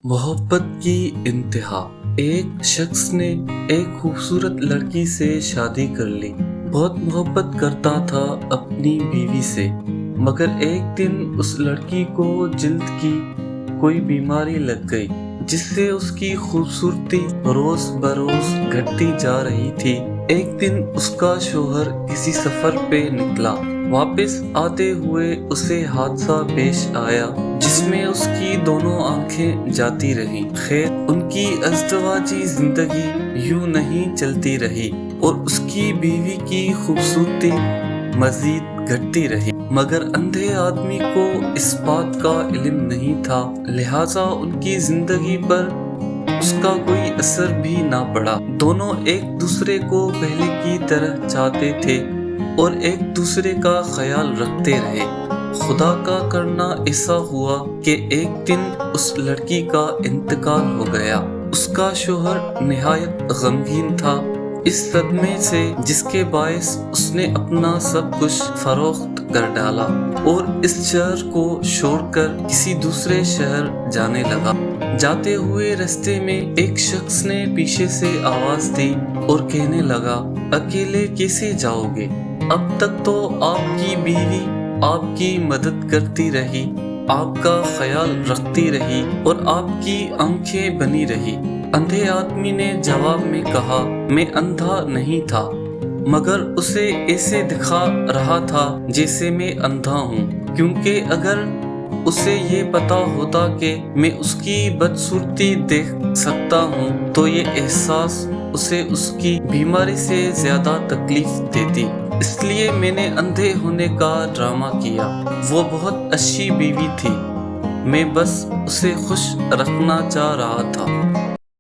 محبت کی انتہا۔ ایک شخص نے ایک خوبصورت لڑکی سے شادی کر لی۔ بہت محبت کرتا تھا اپنی بیوی سے، مگر ایک دن اس لڑکی کو جلد کی کوئی بیماری لگ گئی، جس سے اس کی خوبصورتی روز بروز گھٹتی جا رہی تھی۔ ایک دن اس کا شوہر کسی سفر پہ نکلا۔ واپس آتے ہوئے اسے حادثہ پیش آیا جس میں اس کی دونوں آنکھیں جاتی رہیں۔ خیر، ان کی ازدواجی زندگی یوں نہیں چلتی رہی اور اس کی بیوی کی خوبصورتی مزید گھٹتی رہی، مگر اندھے آدمی کو اس بات کا علم نہیں تھا، لہٰذا ان کی زندگی پر اس کا کوئی اثر بھی نہ پڑا۔ دونوں ایک دوسرے کو پہلے کی طرح چاہتے تھے اور ایک دوسرے کا خیال رکھتے رہے۔ خدا کا کرنا ایسا ہوا کہ ایک دن اس لڑکی کا انتقال ہو گیا۔ اس کا شوہر نہایت غمگین تھا اس صدمے سے، جس کے باعث اس نے اپنا سب کچھ فروخت کر ڈالا اور اس شہر کو چھوڑ کر کسی دوسرے شہر جانے لگا۔ جاتے ہوئے رستے میں ایک شخص نے پیچھے سے آواز دی اور کہنے لگا، اکیلے کیسے جاؤ گے؟ اب تک تو آپ کی بیوی آپ کی مدد کرتی رہی، آپ کا خیال رکھتی رہی اور آپ کی آنکھیں بنی رہی۔ اندھے آدمی نے جواب میں کہا، میں اندھا نہیں تھا، مگر اسے ایسے دکھا رہا تھا جیسے میں اندھا ہوں، کیونکہ اگر اسے یہ پتا ہوتا کہ میں اس کی بدصورتی دیکھ سکتا ہوں تو یہ احساس اسے اس کی بیماری سے زیادہ تکلیف دیتی، اس لیے میں نے اندھے ہونے کا ڈرامہ کیا۔ وہ بہت اچھی بیوی تھی، میں بس اسے خوش رکھنا چاہ رہا تھا۔